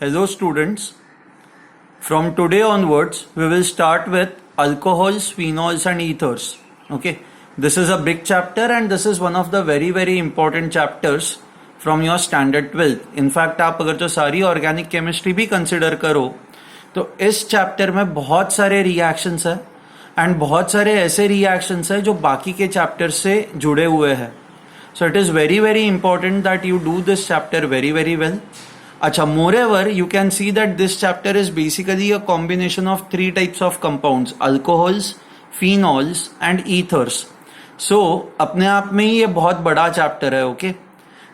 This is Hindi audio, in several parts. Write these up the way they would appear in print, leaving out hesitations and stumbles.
Hello students, from today onwards we will start with alcohols, phenols and ethers. Okay, this is a big chapter and this is one of the very important chapters from your standard 12th. In fact आप अगर जो सारी ऑर्गेनिक केमिस्ट्री भी कंसिडर करो तो इस चैप्टर में बहुत सारे रिएक्शंस है एंड बहुत सारे ऐसे रिएक्शंस है जो बाकी के चैप्टर से जुड़े हुए हैं. So it is very important that you do this chapter very well. Acha, moreover, you can see that this chapter is basically a combination of three types of compounds: alcohols, phenols and ethers. So अपने आप में ही ये बहुत बड़ा chapter है. Okay,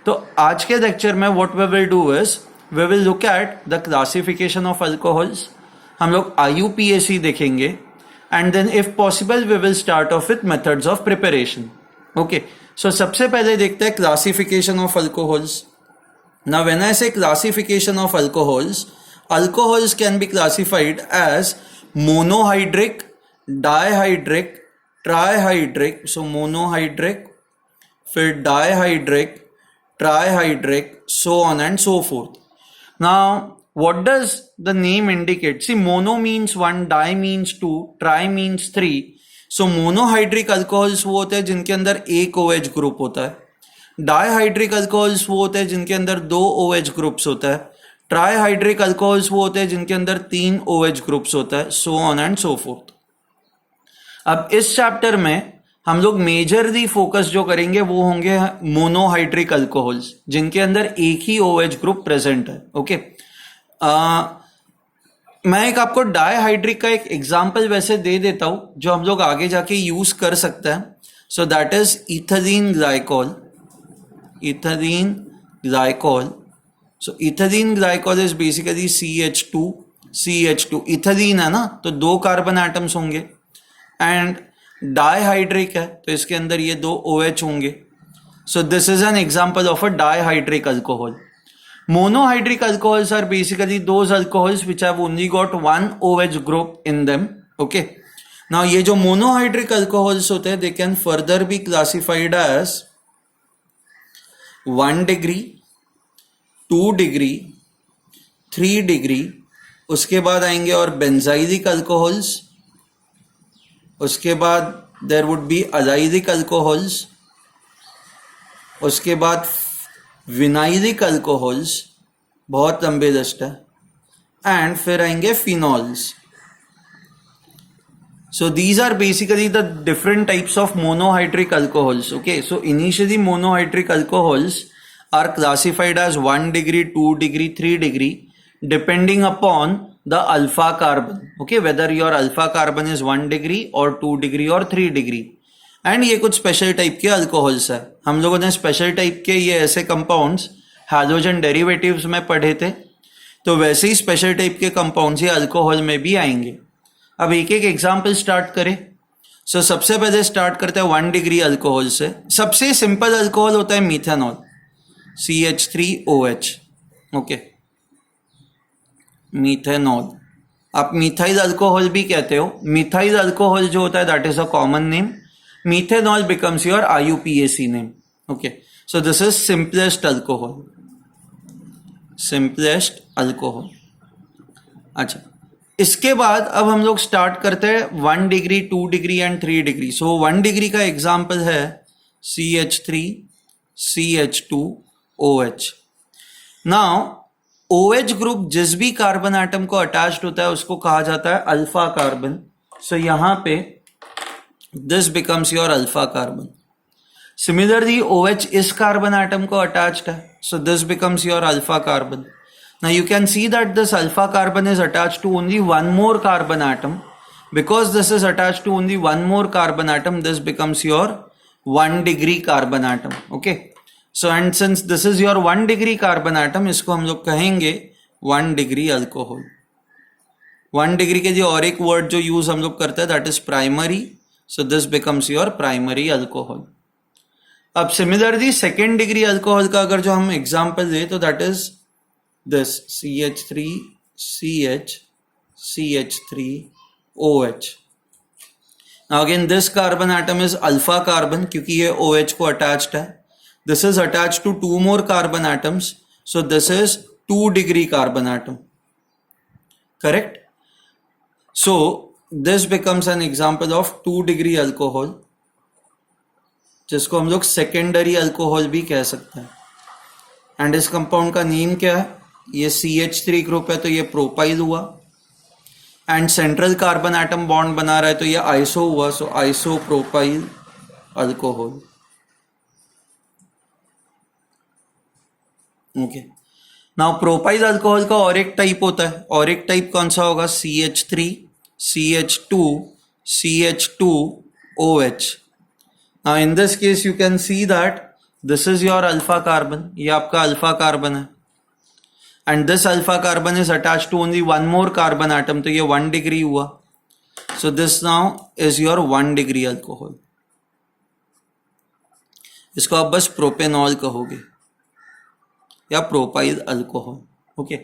तो आज के lecture में what we will do is we will look at the classification of alcohols. हम लोग IUPAC देखेंगे and then if possible we will start off with methods of preparation. Okay, so सबसे पहले देखते हैं classification of alcohols. Now when I say classification of alcohols, alcohols can be classified as monohydric, dihydric, trihydric. So monohydric, फिर dihydric, trihydric, so on and so forth. Now what does the name indicate? See, mono means one, di means two, tri means three. So monohydric alcohols वो होते हैं जिनके अंदर एक OH ग्रुप होता है. डाईहाइड्रिक अल्कोहल्स वो होते हैं जिनके अंदर दो OH ग्रुप्स होता है. ट्राईहाइड्रिक अल्कोहल्स वो होते हैं जिनके अंदर तीन OH ग्रुप्स होता है. So on and so fourth. अब इस चैप्टर में हम लोग मेजरली फोकस जो करेंगे वो होंगे मोनोहाइड्रिक अल्कोहल्स जिनके अंदर एक ही OH ग्रुप प्रेजेंट है. ओके, मैं एक आपको डाईहाइड्रिक का एक एग्जांपल वैसे दे देता हूं जो हम लोग आगे जाके यूज कर सकते हैं. So that is ethylene glycol. Ethylene glycol. So ethylene glycol is basically CH2. Ethylene है ना, तो दो कार्बन एटम्स होंगे एंड डाईहाइड्रिक है तो इसके अंदर ये दो OH होंगे. सो this is an example of a dihydric alcohol. Monohydric alcohols are basically those alcohols which have only got one OH group in them. Okay. Now ये जो monohydric alcohols होते हैं they can further be classified as 1 degree, 2 degree, 3 degree. उसके बाद आएंगे और बेंजाइलिक अल्कोहल्स. उसके बाद there would be allylic alcohols. उसके बाद विनाइलिक अल्कोहल्स, बहुत लंबे लिस्ट है. एंड फिर आएंगे phenols. So these are basically the different types of monohydric alcohols. Okay, so initially monohydric alcohols are classified as 1 degree, 2 degree, 3 degree depending upon the alpha carbon. Okay, whether your alpha carbon is 1 degree or 2 degree or 3 degree. And ये कुछ special type के alcohols है. हम लोगों ने special type के ये ऐसे compounds halogen derivatives में पढ़े थे, तो वैसे ही special type के compounds ये alcohol में भी आएंगे. अब एक एक एग्जाम्पल स्टार्ट करें. सो सबसे पहले स्टार्ट करते हैं 1 डिग्री अल्कोहल से. सबसे सिंपल अल्कोहल होता है मीथेनॉल, CH3OH. Okay, methanol. आप मिथाइल अल्कोहल भी कहते हो. मिथाइल अल्कोहल जो होता है that is a common name. Methanol becomes your IUPAC name. Okay, so this is simplest alcohol. Simplest alcohol. अच्छा, इसके बाद अब हम लोग स्टार्ट करते हैं 1 degree, 2 degree and 3 degree. So 1 degree का एग्जांपल है CH3CH2OH. नाउ OH ग्रुप जिस भी कार्बन एटम को अटैच्ड होता है उसको कहा जाता है अल्फा कार्बन. सो यहां पे this becomes your alpha carbon. Similarly OH इस कार्बन एटम को अटैच्ड है, so this becomes your alpha carbon. Now you can see that this alpha carbon is attached to only one more carbon atom. Because this is attached to only one more carbon atom, this becomes your 1 degree carbon atom. Okay. So and since this is your 1 degree carbon atom, इसको हम लोग कहेंगे 1 degree alcohol. 1 degree के लिए और एक word जो use हम लोग करते हैं that is primary. So this becomes your primary alcohol. अब similarly second degree alcohol का अगर जो हम example ले तो that is this CH3CH3OH. Now again this carbon atom is alpha carbon क्योंकि ये OH को attached है. This is attached to two more carbon atoms. So this is 2 degree carbon atom. Correct? So this becomes an example of 2 degree alcohol, जिसको हम लोग सेकेंडरी अल्कोहल भी कह सकते हैं. एंड इस कंपाउंड का नेम क्या है? ये CH3 ग्रुप है तो ये प्रोपाइल हुआ. And central carbon atom bond बना रहा है तो ये आइसो हुआ, so iso propyl alcohol. Okay. Now propyl alcohol का और एक टाइप होता है, और एक टाइप कौन सा होगा? CH3, CH2, CH2OH. Now in this case you can see that this is your alpha carbon, ये आपका अल्फा कार्बन है, and this alpha carbon is attached to only one more carbon atom, तो ये 1 degree हुआ. So this now is your 1 degree alcohol. इसको आप बस प्रोपेनॉल कहोगे या प्रोपाइल अल्कोहल. ओके.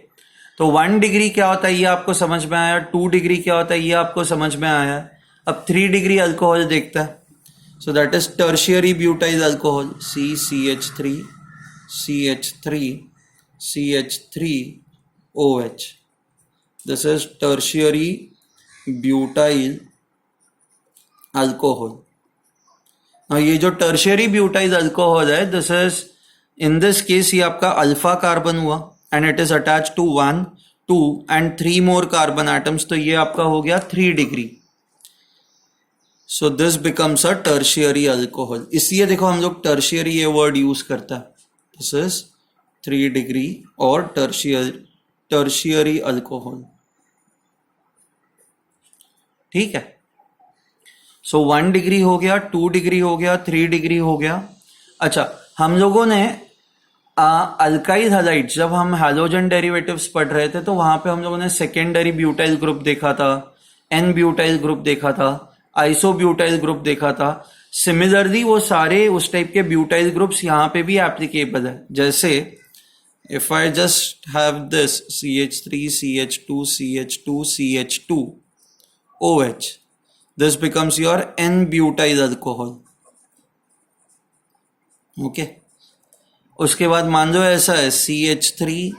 तो 1 डिग्री क्या होता है ये आपको समझ में आया, 2 डिग्री क्या होता है ये आपको समझ में आया. अब 3 डिग्री अल्कोहल देखता है. So that is tertiary butyl alcohol, CCH3, CH3, CH3OH. This is tertiary butyl alcohol. Now ये जो tertiary butyl alcohol है, this is in this case ये आपका अल्फा कार्बन हुआ and it is attached to 1, 2 and 3 more carbon atoms, तो ये आपका हो गया 3 degree. So this becomes a tertiary alcohol. इसलिए देखो हम लोग tertiary ये वर्ड यूज करता है. This is 3 degree और tertiary alcohol. ठीक है. So 1 डिग्री हो गया, 2 डिग्री हो गया, 3 डिग्री हो गया. अच्छा, हम लोगों ने अल्काइल हैलाइड्स, जब हम हैलोजन डेरिवेटिव्स पढ़ रहे थे तो वहां पे हम लोगों ने सेकेंडरी ब्यूटाइल ग्रुप देखा था, एन ब्यूटाइल ग्रुप देखा था, आइसो ब्यूटाइल ग्रुप देखा था. सिमिलरली वो सारे उस टाइप के ब्यूटाइल ग्रुप्स यहाँ पे भी एप्लीकेबल है. जैसे if I just have this CH3, CH2, CH2, CH2OH, this becomes your n butyl alcohol. Okay. उसके बाद मान लो ऐसा है CH3,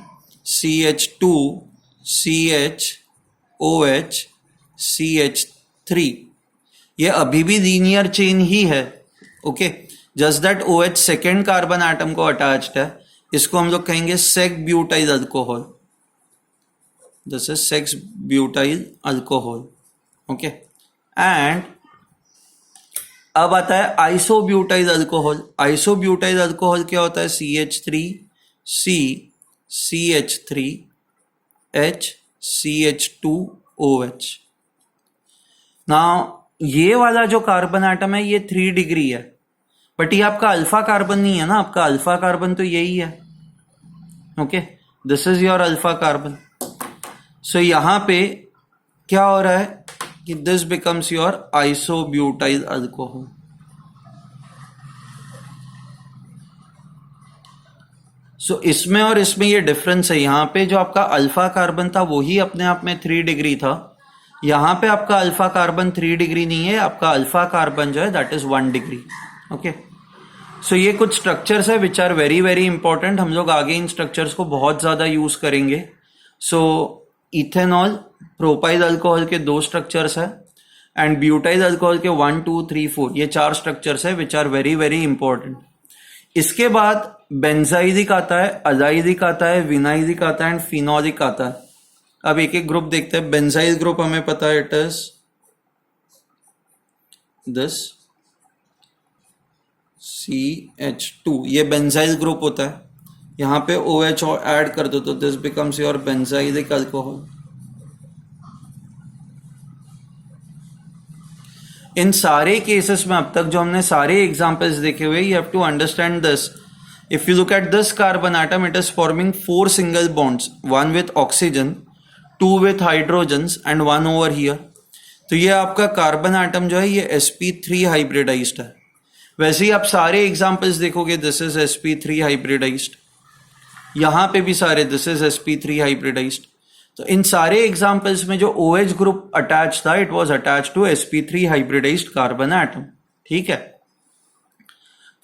CH2, CHOH, CH3. ये अभी भी लीनियर चेन ही है. Okay. Just that OH second carbon atom को अटैच्ड है. इसको हम लोग कहेंगे sec butyl alcohol. This is sec butyl alcohol. Okay. And अब आता है iso butyl alcohol. Iso butyl alcohol क्या होता है? CH3C, CH3H, CH2OH. नाउ ये वाला जो कार्बन एटम है ये 3 डिग्री है, बट ये आपका अल्फा कार्बन नहीं है ना. आपका अल्फा कार्बन तो यही है. Okay. This is your alpha carbon. So यहां पे क्या हो रहा है कि this becomes your isobutyl alcohol. So इसमें और इसमें ये डिफरेंस है. यहां पे जो आपका अल्फा कार्बन था वही अपने आप में 3 डिग्री था. यहां पे आपका अल्फा कार्बन 3 डिग्री नहीं है. आपका अल्फा कार्बन जो है that is 1 degree. Okay. So ये कुछ स्ट्रक्चर्स है which are very very important. हम लोग आगे इन स्ट्रक्चर्स को बहुत ज्यादा यूज करेंगे. सो इथेनॉल, प्रोपाइल अल्कोहल के 2 स्ट्रक्चर्स है एंड ब्यूटाइल अल्कोहल के 1, 2, 3, 4 ये 4 स्ट्रक्चर्स है which are very very important. इसके बाद बेंजाइलिक आता है, अजाइलिक आता है, विनाइलिक आता है एंड फिनोलिक आता है. अब एक एक ग्रुप देखते हैं. बेंजाइल ग्रुप हमें पता है इट इज दिस CH2. ये बेंजाइल ग्रुप होता है. यहां पे OH और ऐड कर दो तो this becomes your benzylic alcohol. इन सारे केसेस में अब तक जो हमने सारे एग्जांपल्स देखे हुए, you have to understand this. If you look at this carbon atom, it is forming 4 single bonds, 1 with oxygen, 2 with hydrogens and 1 over here. तो ये आपका कार्बन एटम जो है ये sp3 हाइब्रिडाइज्ड है. वैसे ही आप सारे एग्जांपल्स देखोगे दिस इज sp3 हाइब्रिडाइज्ड. यहां पे भी सारे दिस इज sp3 हाइब्रिडाइज्ड. तो इन सारे एग्जांपल्स में जो OH ग्रुप अटैच था it was attached to sp3 hybridized carbon atom. ठीक है,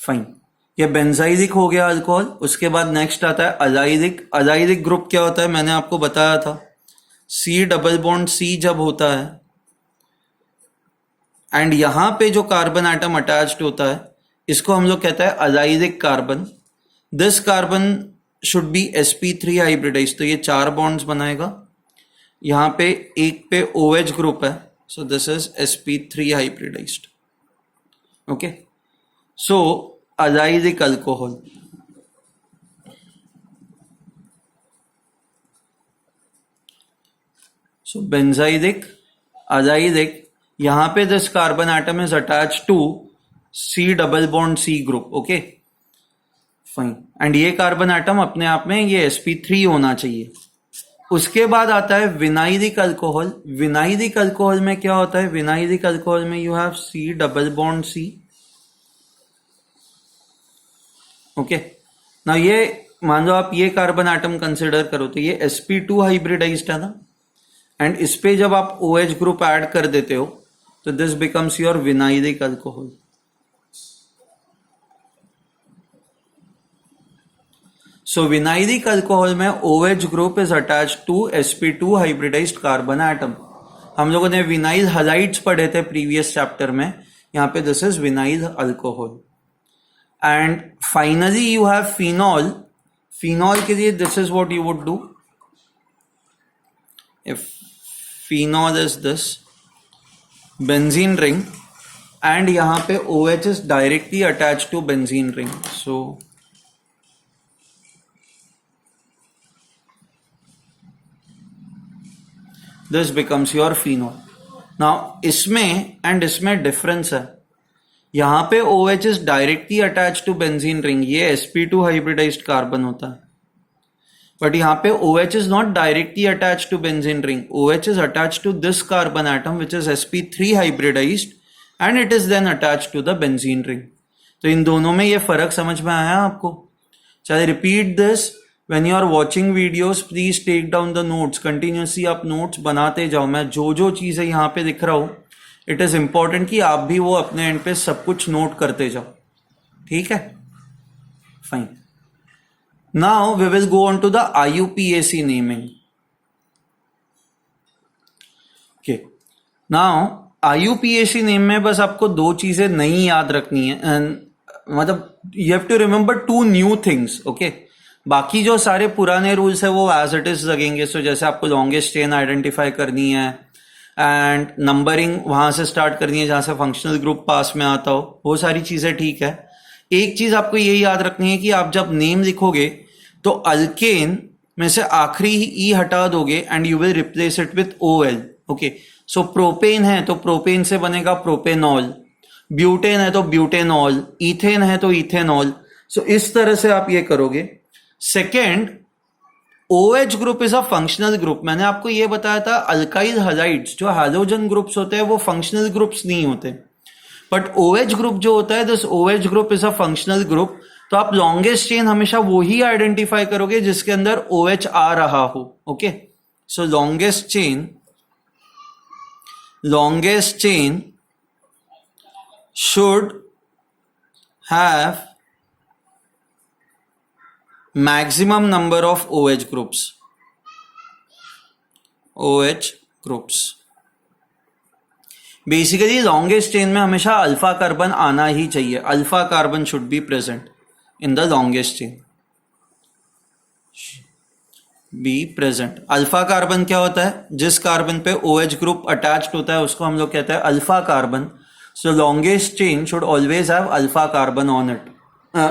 फाइन. ये बेंजाइडिक हो गया अल्कोहल। उसके बाद नेक्स्ट आता है अजाइडिक। अजाइडिक ग्रुप क्या होता है, मैंने आपको बताया था, C डबल बॉन्ड C जब होता है एंड यहां पे जो कार्बन एटम अटैच्ड होता है इसको हम लोग कहते हैं अजाइडिक carbon. This carbon should be sp3 hybridize, तो ये 4 बॉन्ड्स बनाएगा। यहां पे एक पे OH ग्रुप है, so this is sp3 hybridised. Okay, so azidic alcohol. So benzidic, azidic, यहां पे this carbon atom is attach to C double bond C group. Okay fine, and ये कार्बन एटम अपने आप में ये sp3 होना चाहिए। उसके बाद आता है विनाइलिक अल्कोहल। विनाइलिक अल्कोहल में क्या होता है, विनाइलिक अल्कोहल में you have C double bond C। Okay, ना ये मान लो आप ये कार्बन एटम कंसिडर करो तो ये sp2 हाइब्रिडाइज्ड है ना, एंड इस पे जब आप OH ग्रुप ऐड कर देते हो तो this becomes your vinylic alcohol. So vinylic alcohol में OH group is attached to sp2 hybridized carbon atom. हम लोगों ने विनाइल हलाइड्स पढ़े थे प्रीवियस चैप्टर में, यहां पे this is vinyl alcohol. And finally you have phenol. Phenol के लिए this is what you would do, if phenol is this benzene ring and यहां पे OH is directly attached to benzene ring, so this becomes your phenol. Now इसमें एंड इसमें डिफरेंस है, यहां पे OH is directly attach to benzene ring, ये sp2 हाइब्रिडाइज्ड कार्बन होता है, बट यहां पे OH is not directly attach to benzene ring, OH is attach to this carbon atom which is sp3 hybridized and it is then attach to the benzene ring. तो इन दोनों में ये फर्क समझ में आया आपको? चलिए repeat this, when you are watching videos please take down the notes, continuously आप notes बनाते जाओ। मैं जो जो चीजें यहाँ पे दिख रहा हूं इट इज इंपॉर्टेंट कि आप भी वो अपने एंड पे सब कुछ नोट करते जाओ, ठीक है? Fine, now we will go on to the IUPAC naming. Okay, now IUPAC name में बस आपको 2 चीजें नई याद रखनी है, मतलब you have to remember 2 new things. Okay, बाकी जो सारे पुराने रूल्स है वो एज इट इज लगेंगे। सो जैसे आपको लॉन्गेस्ट चेन आइडेंटिफाई करनी है एंड नंबरिंग वहां से स्टार्ट करनी है जहां से फंक्शनल ग्रुप पास में आता हो, वो सारी चीजें ठीक है। एक चीज आपको ये याद रखनी है कि आप जब नेम लिखोगे तो अल्केन में से आखिरी ई हटा दोगे and you will replace it with OL। Okay, so propane है तो प्रोपेन से बनेगा प्रोपेनॉल, ब्यूटेन है तो ब्यूटेनॉल, इथेन है तो इथेनॉल। सो इस तरह से आप ये करोगे। Second, OH group is a functional group. मैंने आपको यह बताया था अल्काइल हलाइड्स जो हैलोजन ग्रुप्स होते हैं वो फंक्शनल ग्रुप्स नहीं होते, बट OH ग्रुप जो होता है this OH group is a functional group. तो आप लॉन्गेस्ट चेन हमेशा वो ही आइडेंटिफाई करोगे जिसके अंदर OH आ रहा हो। Okay, so longest chain should have maximum number of OH groups। Basically longest chain में हमेशा अल्फा कार्बन आना ही चाहिए, alpha carbon should be present in the longest chain, be present. Alpha carbon क्या होता है, जिस कार्बन पे OH ग्रुप अटैच्ड होता है उसको हम लोग कहते हैं alpha carbon. So longest chain should always have alpha carbon on it,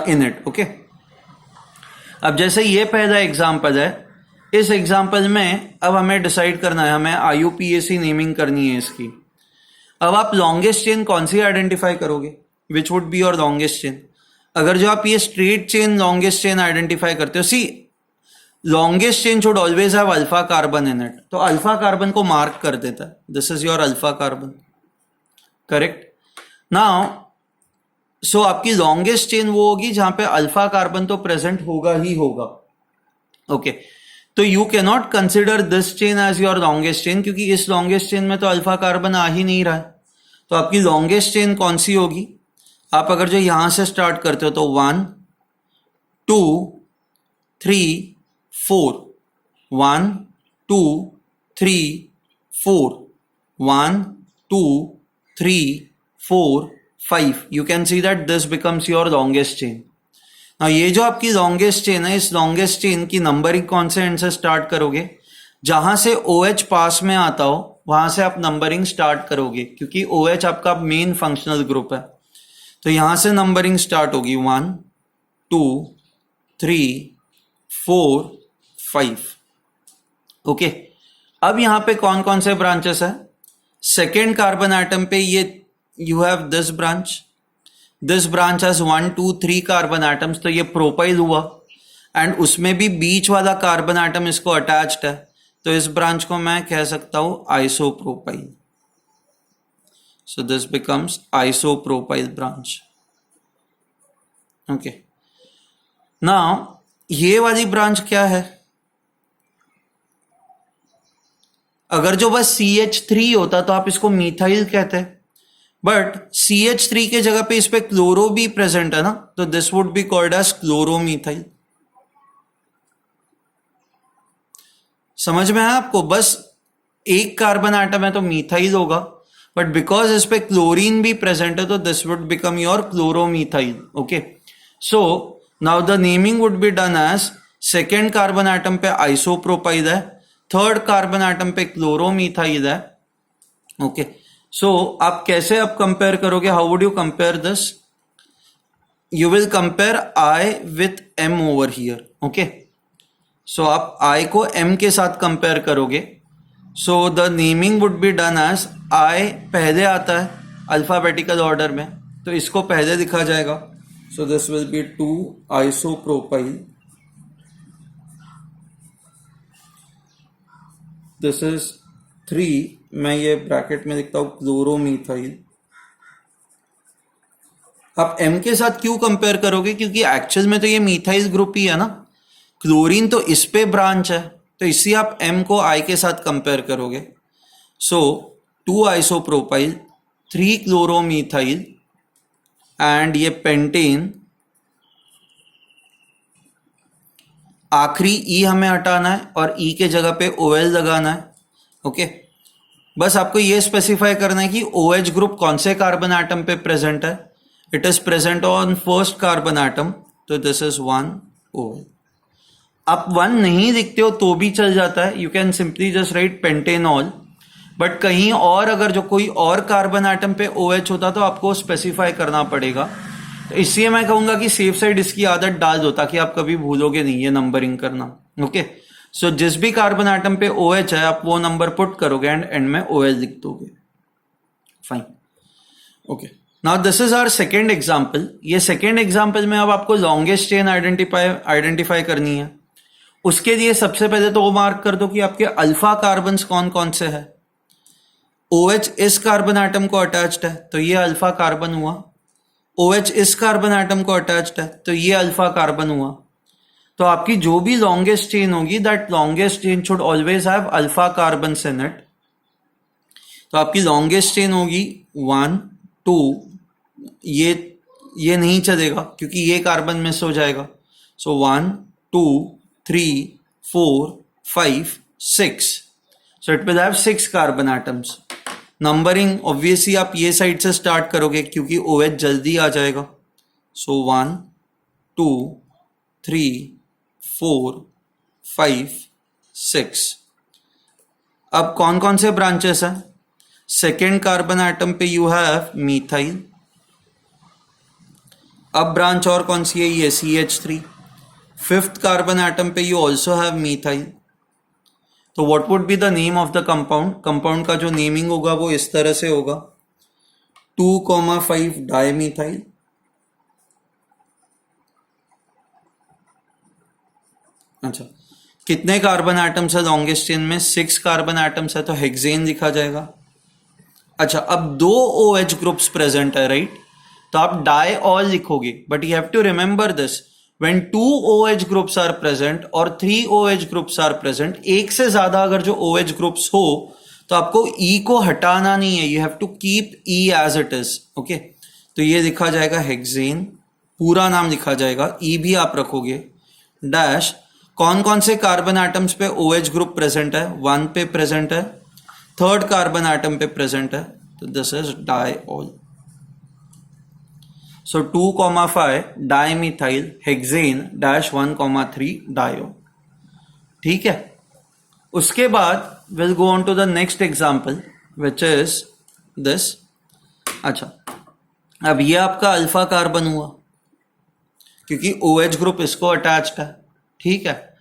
in it. Okay, अब जैसे ये पहला एग्जाम्पल है, इस एग्जाम्पल में अब हमें डिसाइड करना है, हमें IUPAC नेमिंग करनी है इसकी। अब आप लॉन्गेस्ट चेन कौन सी आइडेंटिफाई करोगे, which would be your longest chain? अगर जो आप ये straight chain longest chain identify करते हो, see longest chain should always have alpha carbon in it, तो अल्फा कार्बन को मार्क कर देता है, this is your alpha carbon, correct? Now so आपकी लॉन्गेस्ट चेन वो होगी जहां पे अल्फा कार्बन तो प्रेजेंट होगा ही होगा। ओके, तो you can not consider this chain as your longest chain क्योंकि इस लॉन्गेस्ट चेन में तो अल्फा कार्बन आ ही नहीं रहा है। तो आपकी लॉन्गेस्ट चेन कौन सी होगी? आप अगर जो यहां से स्टार्ट करते हो तो 1 2 3 4 1 2 3 4 1 2 3 4 5 you can see that this becomes your longest chain. Now ये जो आपकी longest chain है, इस longest chain की नंबरिंग कौन से एंड से स्टार्ट करोगे? जहां से OH पास में आता हो वहां से आप नंबरिंग स्टार्ट करोगे, क्योंकि OH आपका मेन फंक्शनल ग्रुप है. तो यहां से नंबरिंग स्टार्ट होगी 1 2 3 4 5. ओके, अब यहां पे कौन कौन से ब्रांचेस है? सेकेंड कार्बन एटम पे ये you have this branch has 1 2 3 carbon atoms, तो ये प्रोपाइल हुआ. एंड उसमें भी बीच वाला कार्बन एटम इसको अटैच्ड है, तो इस ब्रांच को मैं कह सकता हूं isopropyl. So this becomes isopropyl branch. Okay, now ये वाली ब्रांच क्या है? अगर जो बस CH3 होता तो आप इसको मीथाइल कहते, बट CH3 के जगह पे इस पे क्लोरो भी प्रेजेंट है ना, तो this would be called as chloromethyl. समझ में है आपको? बस एक कार्बन एटम है तो मीथाइल होगा, बट बिकॉज इस पे क्लोरीन भी प्रेजेंट है तो this would become your chloromethyl. Okay, so now the naming would be done as second carbon atom पे आइसोप्रोपाइल है, थर्ड कार्बन एटम पे क्लोरोमीथाइल है. ओके, सो आप कैसे अब कंपेयर करोगे? How would you compare this? You will compare I with M over here. Okay, so आप I को M के साथ कंपेयर करोगे. So the naming would be done as I पहले आता है अल्फाबेटिकल ऑर्डर में, तो इसको पहले लिखा जाएगा. सो this will B 2 isopropyl. This is 3, मैं ये ब्रैकेट में लिखता हूं क्लोरोमीथाइल. आप M के साथ क्यों कंपेयर करोगे? क्योंकि एक्चुअल में तो ये मीथाइल ग्रुप ही है ना, क्लोरीन तो इस पे ब्रांच है, तो इसलिए आप M को I के साथ कंपेयर करोगे. सो 2 आइसोप्रोपाइल 3 क्लोरोमीथाइल एंड ये पेंटेन. आखिरी E हमें हटाना है और E के जगह पे OL लगाना है. ओके, बस आपको ये स्पेसिफाई करना है कि OH ग्रुप कौन से कार्बन एटम पे प्रेजेंट है. It is present on first carbon atom, तो दिस इज 1 OL. आप 1 नहीं लिखते हो तो भी चल जाता है, you can simply just right pentanol. But कहीं और अगर जो कोई और कार्बन एटम पे OH होता तो आपको स्पेसिफाई करना पड़ेगा. तो इसलिए मैं कहूंगा कि सेफ साइड इसकी आदत डाल दो, ताकि आप कभी भूलोगे नहीं ये नंबरिंग करना. ओके, सो जिस भी कार्बन एटम पे OH है आप वो नंबर पुट करोगे एंड एंड में OL लिख दोगे. Fine. Okay, now this is our second example. ये सेकेंड एग्जाम्पल में अब आपको लॉन्गेस्ट चेन आइडेंटिफाई करनी है. उसके लिए सबसे पहले तो वो मार्क कर दो कि आपके अल्फा कार्बन कौन कौन से है. OH इस कार्बन एटम को अटैच्ड है, तो ये अल्फा कार्बन हुआ. OH इस कार्बन एटम को अटैच्ड है, तो ये अल्फा कार्बन हुआ. तो आपकी जो भी लॉन्गेस्ट चेन होगी, that longest chain should always have alpha carbon in it. तो आपकी लॉन्गेस्ट चेन होगी 1 2, ये नहीं चलेगा क्योंकि ये कार्बन मिस हो जाएगा. सो 1 2 3 4 5 6. So it will have 6 carbon atoms. Numbering obviously आप ये साइड से स्टार्ट करोगे क्योंकि OH जल्दी आ जाएगा. सो 1 2 3 4 5 6. अब कौन कौन से ब्रांचेस हैं? सेकेंड कार्बन एटम पे यू हैव मीथाइल. अब ब्रांच और कौन सी है? ये CH3. फिफ्थ कार्बन एटम पे यू ऑल्सो हैव मीथाइल. तो what would be the name of the compound? Compound का जो नेमिंग होगा वो इस तरह से होगा 2,5 डाइमीथाइल. अच्छा, कितने कार्बन एटम्स है लॉन्गेस्ट चेन में? 6 कार्बन एटम्स है, तो हेक्सेन लिखा जाएगा. अच्छा, अब 2 OH ग्रुप्स प्रेजेंट है, राइट? तो आप डाइऑल लिखोगे, but you have to remember this, when 2 OH groups are present और 3 OH groups are present, एक से ज्यादा अगर जो OH groups हो तो आपको E को हटाना नहीं है, you have to keep E as it is. Okay, तो ये लिखा जाएगा हेक्सेन, पूरा नाम लिखा जाएगा, ई भी आप रखोगे, डैश कौन कौन से कार्बन एटम्स पे OH ग्रुप प्रेजेंट है, 1 पे प्रेजेंट है, 3rd कार्बन एटम पे प्रेजेंट है, तो this is diol. So 2,5 dimethyl hexane dash 1,3 diol. ठीक है. उसके बाद will go on to the next example which is this. अच्छा, अब ये आपका अल्फा कार्बन हुआ क्योंकि OH ग्रुप इसको अटैच्ड है. ठीक है.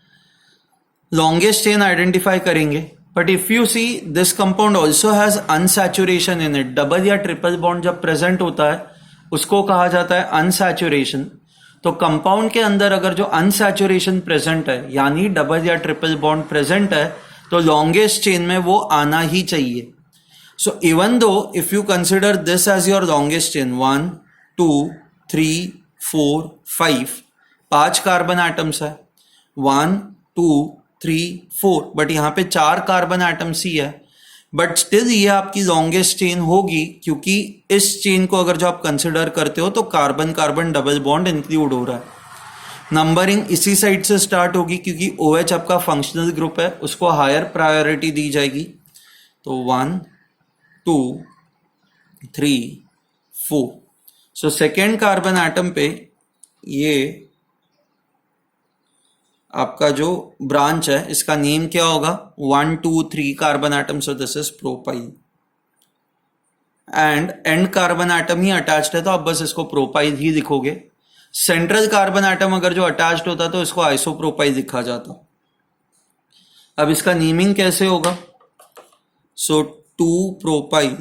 लॉन्गेस्ट चेन आइडेंटिफाई करेंगे, but if you see this compound also has unsaturation in it. Double या ट्रिपल बॉन्ड जब प्रेजेंट होता है उसको कहा जाता है अनसैचुरेशन. तो कंपाउंड के अंदर अगर जो अनसैचुरेशन प्रेजेंट है यानी डबल या ट्रिपल बॉन्ड प्रेजेंट है तो लॉन्गेस्ट चेन में वो आना ही चाहिए. So even though if you consider this as your longest chain 1 2 3 4 5, 5 carbon atoms है, 1 2 3 4, बट यहाँ पे 4 कार्बन एटम्स ही है, बट स्टिल ये आपकी लॉन्गेस्ट चेन होगी क्योंकि इस चेन को अगर जो आप कंसिडर करते हो तो carbon carbon double bond include हो रहा है. नंबरिंग इसी साइड से स्टार्ट होगी क्योंकि OH आपका फंक्शनल ग्रुप है, उसको हायर प्रायोरिटी दी जाएगी. तो 1 2 3 4. सो सेकेंड कार्बन एटम पे ये आपका जो ब्रांच है इसका नेम क्या होगा, 1 2 3 carbon atom. So this is propyl and and carbon atom he attached है तो आप बस इसको प्रोपाइल ही लिखोगे. सेंट्रल कार्बन एटम अगर जो अटैच्ड होता तो इसको आइसोप्रोपाइल लिखा जाता. अब इसका नेमिंग कैसे होगा, सो 2 प्रोपाइल.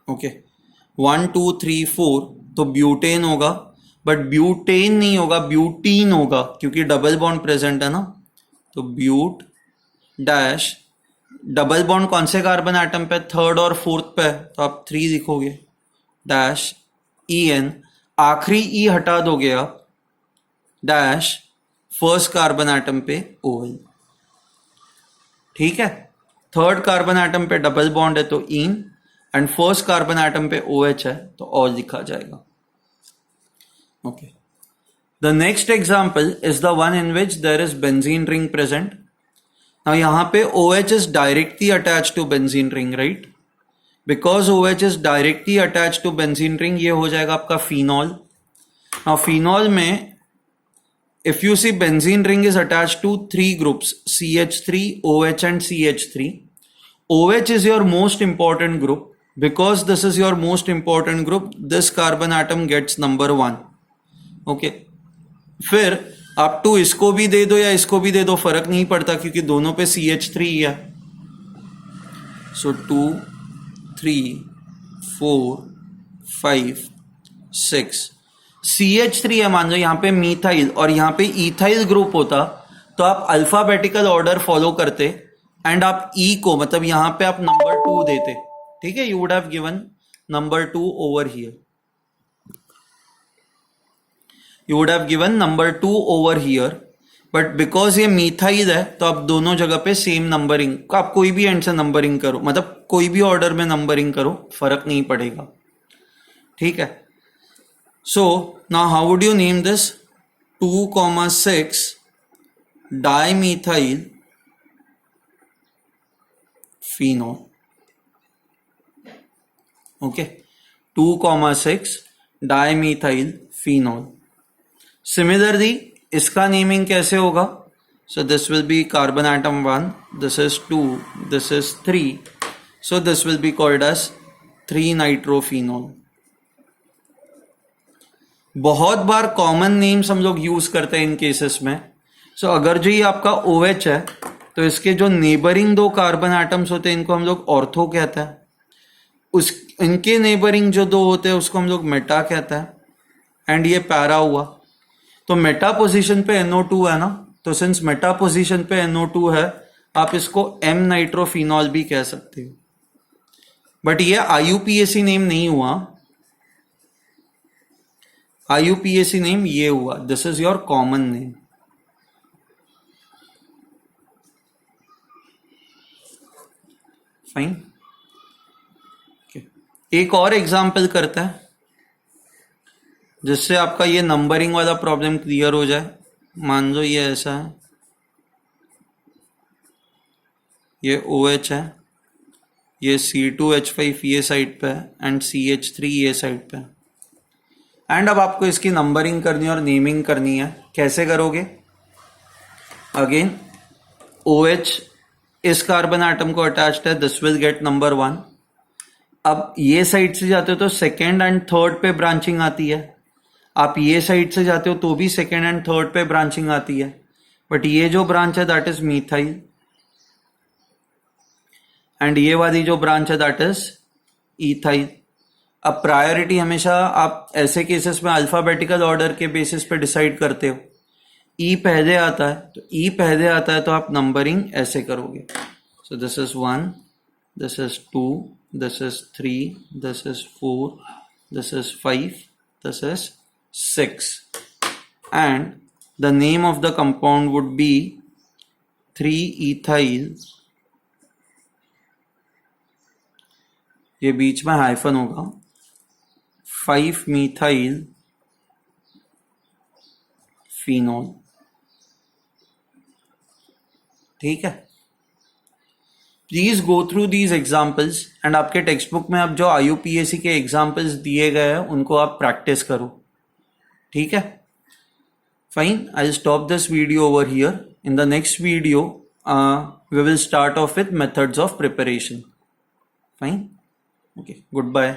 ओके, 1 2 3 4 तो ब्यूटेन होगा, बट ब्यूटेन नहीं होगा, ब्यूटीन होगा क्योंकि डबल बॉन्ड प्रेजेंट है ना. तो ब्यूट डैश डबल बॉन्ड कौन से कार्बन एटम पे, 3rd और 4th पे, तो आप 3 लिखोगे, डैश EN, आखिरी E हटा दोगे आप, डैश फर्स्ट कार्बन एटम पे OL. ठीक है. 3rd कार्बन एटम पे डबल बॉन्ड है तो इन, एंड फर्स्ट कार्बन एटम पे OH है तो ऑल लिखा जाएगा. Okay. The next example is the one in which there is benzene ring present. Now यहाँ पे OH is directly attached to benzene ring, right? Because OH is directly attached to benzene ring, ये हो जाएगा आपका phenol. Now phenol में if you see benzene ring is attached to 3 groups, CH3, OH and CH3. OH is your most important group. Because this is your most important group, this carbon atom gets number 1. Okay. फिर आप 2 इसको भी दे दो या इसको भी दे दो, फर्क नहीं पड़ता क्योंकि दोनों पे CH3 ही है. सो 2 3 4 5 6 CH3 है मान लो, यहाँ पे मीथाइल और यहाँ पे इथाइल ग्रुप होता तो आप अल्फाबेटिकल ऑर्डर फॉलो करते एंड आप E को मतलब यहाँ पे आप नंबर 2 देते. ठीक है. You would have given number 2 over here. You would have given number 2 over here, but because ये मीथाइल है तो आप दोनों जगह पे सेम नंबरिंग, आप कोई भी एंड से नंबरिंग करो, मतलब कोई भी ऑर्डर में नंबरिंग करो, फर्क नहीं पड़ेगा. ठीक है. So now how would you name this, 2,6 dimethyl phenol. Okay, 2,6 dimethyl phenol. Similarly इसका नेमिंग कैसे होगा, so this will be carbon atom 1, this is 2, this is 3, so this will be called as 3 nitrophenol. बहुत बार कॉमन नेम्स हम लोग यूज करते हैं इन केसेस में. सो अगर जो ये आपका OH है तो इसके जो नेबरिंग 2 कार्बन एटम्स होते हैं इनको हम लोग ऑर्थो कहते हैं, उस इनके नेबरिंग जो 2 होते हैं उसको हम लोग मेटा कहते हैं, एंड ये पैरा हुआ. तो मेटा पोजीशन पे NO2 है ना, तो सिंस मेटा पोजीशन पे NO2 है आप इसको M नाइट्रोफिनॉल भी कह सकते हो. बट ये IUPAC नेम नहीं हुआ, IUPAC नेम ये हुआ, this is your common name. Fine. एक और एग्जाम्पल करते हैं जिससे आपका ये नंबरिंग वाला प्रॉब्लम क्लियर हो जाए। मान लो ये ऐसा है, ये OH है, ये C2H5 ये साइड पे है एंड CH3 ये साइड पे है। एंड अब आपको इसकी नंबरिंग करनी है और नेमिंग करनी है। कैसे करोगे? अगेन OH इस कार्बन एटम को अटैच्ड है, दिस विल गेट नंबर 1। अब ये साइड से जाते हो तो सेकेंड एंड थर्ड पे ब्रांचिंग आती है, आप ये साइड से जाते हो तो भी सेकेंड एंड थर्ड पे ब्रांचिंग आती है, बट ये जो ब्रांच है दैट इज मीथाइल एंड ये वाली जो ब्रांच है दैट इज इथाइल। अब प्रायोरिटी हमेशा आप ऐसे केसेस में अल्फाबेटिकल ऑर्डर के बेसिस पे डिसाइड करते हो। ई पहले आता है तो ई पहले आता है तो आप नंबरिंग ऐसे करोगे। सो this is 1, this is 2, this is 3, this is 4, this is 5, this is 6 and the name of the compound would be 3-ethyl, ये बीच में हाइफन होगा, 5-methyl phenol। ठीक है, please go through these examples and आपके टेक्स्ट बुक में अब जो IUPAC के एग्जाम्पल्स दिए गए हैं उनको आप प्रैक्टिस करो। ठीक है, fine, I will stop this video over here. In the next video we will start off with methods of preparation. Fine, okay, good bye.